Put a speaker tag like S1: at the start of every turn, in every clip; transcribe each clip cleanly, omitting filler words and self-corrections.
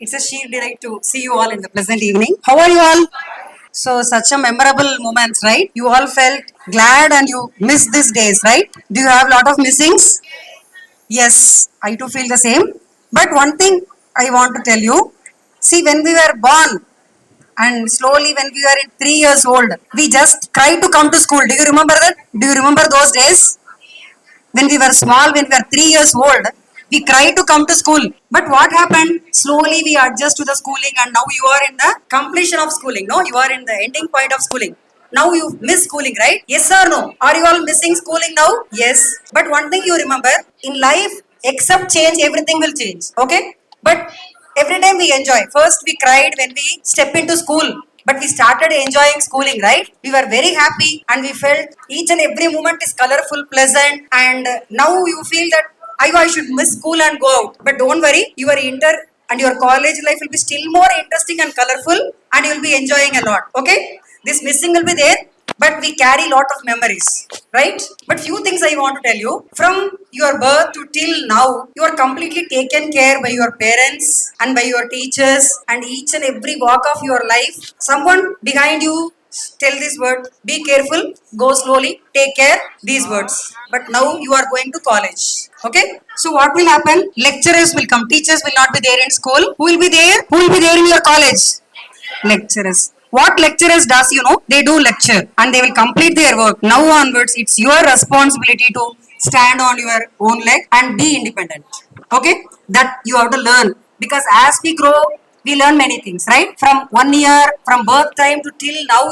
S1: It's a sheer delight to see you all in the pleasant evening. How are you all? So, such a memorable moments, right? You all felt glad and you missed these days, right? Do you have a lot of missings? Yes, I too feel the same. But one thing I want to tell you, see, when we were born and slowly when we were in 3 years old, we just cried to come to school. Do you remember that? Do you remember those days? When we were small, when we were 3 years old, we cried to come to school. But what happened? Slowly we adjust to the schooling, and now you are in the completion of schooling. No, you are in the ending point of schooling. Now you miss schooling, right? Yes or no? Are you all missing schooling now? Yes. But one thing you remember in life, except change, everything will change. Okay? But every time we enjoy. First, we cried when we step into school, but we started enjoying schooling, right? We were very happy and we felt each and every moment is colorful, pleasant, and now you feel that I should miss school and go out. But don't worry, your inter and your college life will be still more interesting and colorful, and you will be enjoying a lot. Okay? This missing will be there, but we carry lot of memories, right? But few things I want to tell you. From your birth to till now, you are completely taken care by your parents and by your teachers, and each and every walk of your life, someone behind you tell this word, be careful, go slowly, take care, these words. But now you are going to college. Okay? So what will happen? Lecturers will come, teachers will not be there in school. Who will be there? Who will be there in your college? Lecturers. What lecturers does, they do lecture and they will complete their work. Now onwards, it's your responsibility to stand on your own leg and be independent. Okay? That you have to learn. Because as we grow, we learn many things, right? From 1 year, from birth time to till now,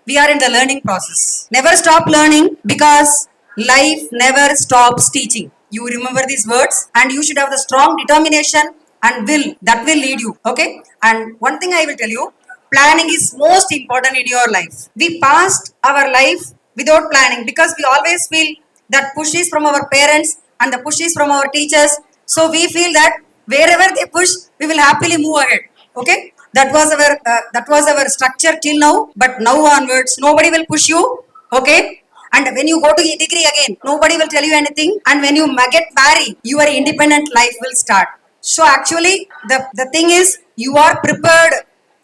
S1: we are in the learning process. Never stop learning because life never stops teaching. You remember these words and you should have the strong determination and will that will lead you. Okay? And one thing I will tell you, planning is most important in your life. We passed our life without planning because we always feel that push is from our parents and the push is from our teachers. So we feel that wherever they push, we will happily move ahead. Okay, that was our structure till now. But now onwards, nobody will push you. Okay, and when you go to a degree again, nobody will tell you anything. And when you get married, your independent life will start. So actually, the thing is, you are prepared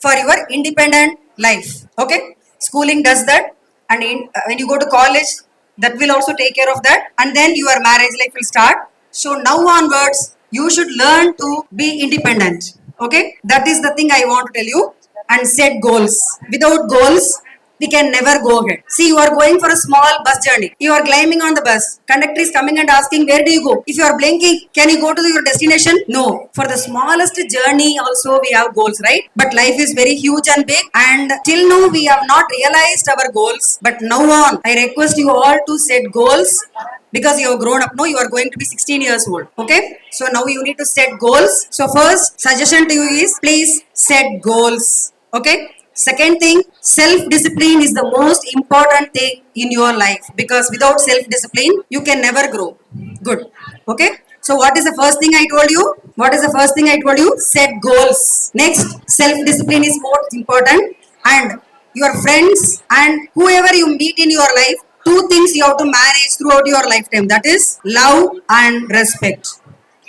S1: for your independent life. Okay, schooling does that, and when you go to college, that will also take care of that, and then your marriage life will start. So now onwards, you should learn to be independent. Okay, that is the thing I want to tell you, and set goals. Without goals, we can never go ahead. See, you are going for a small bus journey. You are climbing on the bus. Conductor is coming and asking, where do you go? If you are blinking, can you go to your destination? No. For the smallest journey also we have goals, right? But life is very huge and big, and till now we have not realized our goals. But now on, I request you all to set goals because you have grown up. No, you are going to be 16 years old. Okay? So now you need to set goals. So first suggestion to you is please set goals. Okay? Second thing, self-discipline is the most important thing in your life because without self-discipline, you can never grow. Good. Okay? So what is the first thing I told you? What is the first thing I told you? Set goals. Next, self-discipline is most important, and your friends and whoever you meet in your life, two things you have to manage throughout your lifetime. That is love and respect.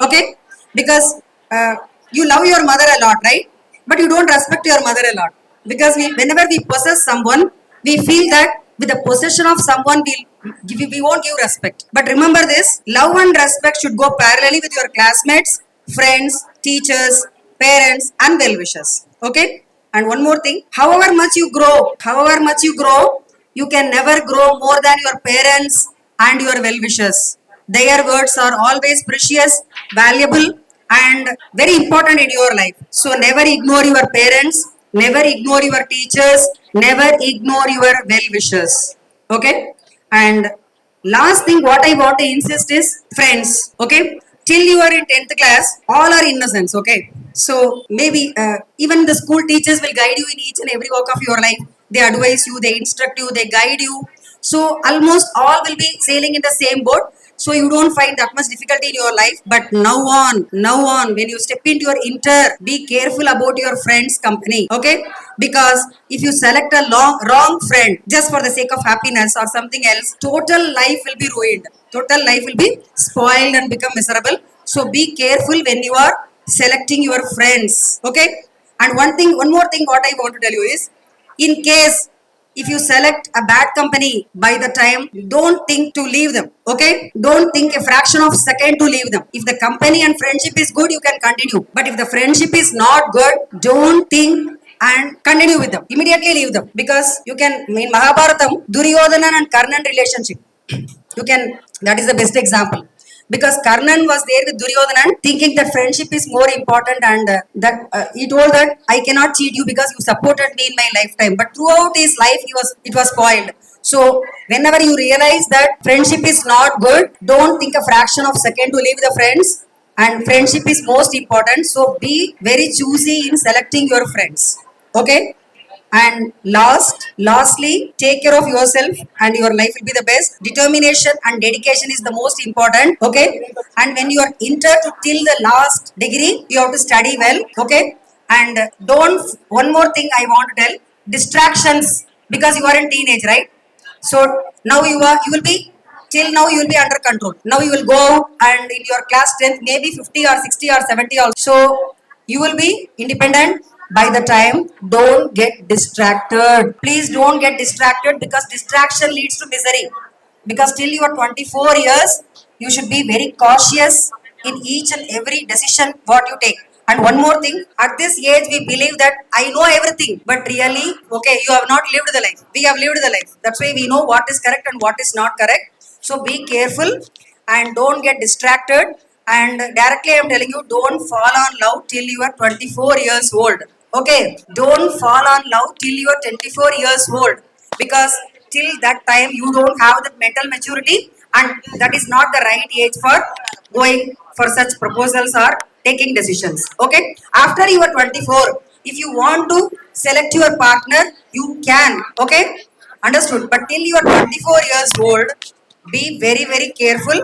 S1: Okay? Because you love your mother a lot, right? But you don't respect your mother a lot because whenever we possess someone, we feel that with the possession of someone, we won't give respect. But remember this, love and respect should go parallelly with your classmates, friends, teachers, parents, and well-wishers. Okay? And one more thing, however much you grow, you can never grow more than your parents and your well-wishers. Their words are always precious, valuable, and very important in your life. So never ignore your parents, never ignore your teachers, never ignore your well-wishers. Okay? And last thing what I want to insist is friends. Okay? Till you are in 10th class, all are innocents. Okay? So maybe even the school teachers will guide you in each and every walk of your life. They advise you, they instruct you, they guide you. So almost all will be sailing in the same boat. So you don't find that much difficulty in your life. But now on, when you step into your inter, be careful about your friend's company. Okay? Because if you select a wrong friend just for the sake of happiness or something else, total life will be ruined. Total life will be spoiled and become miserable. So be careful when you are selecting your friends. Okay. And one more thing, what I want to tell you is, in case if you select a bad company by the time, don't think to leave them. Okay. Don't think a fraction of second to leave them. If the company and friendship is good, you can continue. But if the friendship is not good, don't think and continue with them. Immediately leave them, because you can, in Mahabharatam, Duryodhana and Karnan relationship. You can, that is the best example, because Karnan was there with Duryodhana thinking that friendship is more important, and he told that I cannot cheat you because you supported me in my lifetime. But throughout his life, it was spoiled. So whenever you realize that friendship is not good, don't think a fraction of second to leave the friends. And friendship is most important. So be very choosy in selecting your friends. Okay. And lastly, take care of yourself and your life will be the best. Determination and dedication is the most important. Okay. And when you are inter to till the last degree, you have to study well. Okay. And don't, one more thing I want to tell, distractions, because you are in teenage, right? So now you will be, till now you will be under control. Now you will go out and in your class 10th, maybe 50 or 60 or 70 also. So you will be independent by the time. Don't get distracted. Please don't get distracted, because distraction leads to misery. Because till you are 24 years, you should be very cautious in each and every decision what you take. And one more thing, at this age, we believe that I know everything, but really, okay, you have not lived the life. We have lived the life. That's why we know what is correct and what is not correct. So be careful and don't get distracted. And directly, I'm telling you, don't fall on love till you are 24 years old. Okay, don't fall on love till you are 24 years old, because till that time you don't have the mental maturity, and that is not the right age for going for such proposals or taking decisions. Okay, after you are 24, if you want to select your partner, you can. Okay, understood. But till you are 24 years old, be very very careful,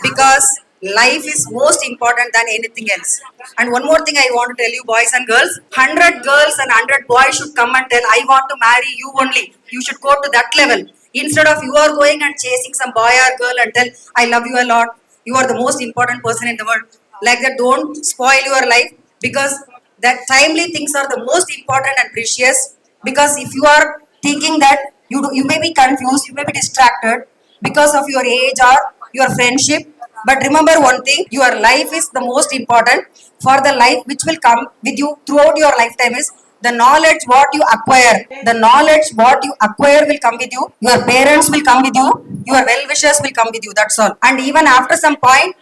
S1: because life is most important than anything else. And one more thing I want to tell you, boys and girls, 100 girls and 100 boys should come and tell, I want to marry you only. You should go to that level, instead of you are going and chasing some boy or girl and tell, I love you a lot, you are the most important person in the world. Like that, don't spoil your life, because that timely things are the most important and precious. Because if you are thinking that, you may be confused, you may be distracted because of your age or your friendship. But remember one thing, your life is the most important. For the life which will come with you throughout your lifetime is the knowledge what you acquire. The knowledge what you acquire will come with you. Your parents will come with you. Your well wishers will come with you. That's all. And even after some point,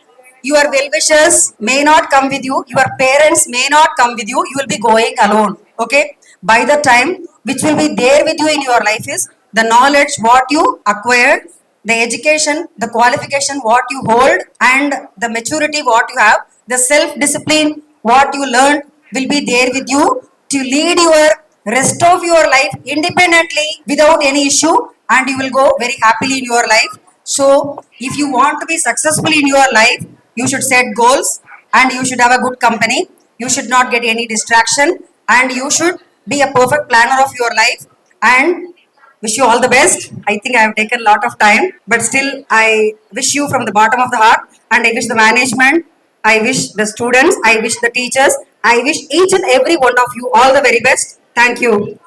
S1: your well wishers may not come with you. Your parents may not come with you. You will be going alone. Okay. By the time which will be there with you in your life is the knowledge what you acquired, the education, the qualification what you hold, and the maturity what you have, the self discipline what you learned will be there with you to lead your rest of your life independently without any issue, and you will go very happily in your life. So if you want to be successful in your life, you should set goals, and you should have a good company. You should not get any distraction, and you should be a perfect planner of your life. And wish you all the best. I think I have taken a lot of time, but still, I wish you from the bottom of the heart, and I wish the management, I wish the students, I wish the teachers, I wish each and every one of you all the very best. Thank you.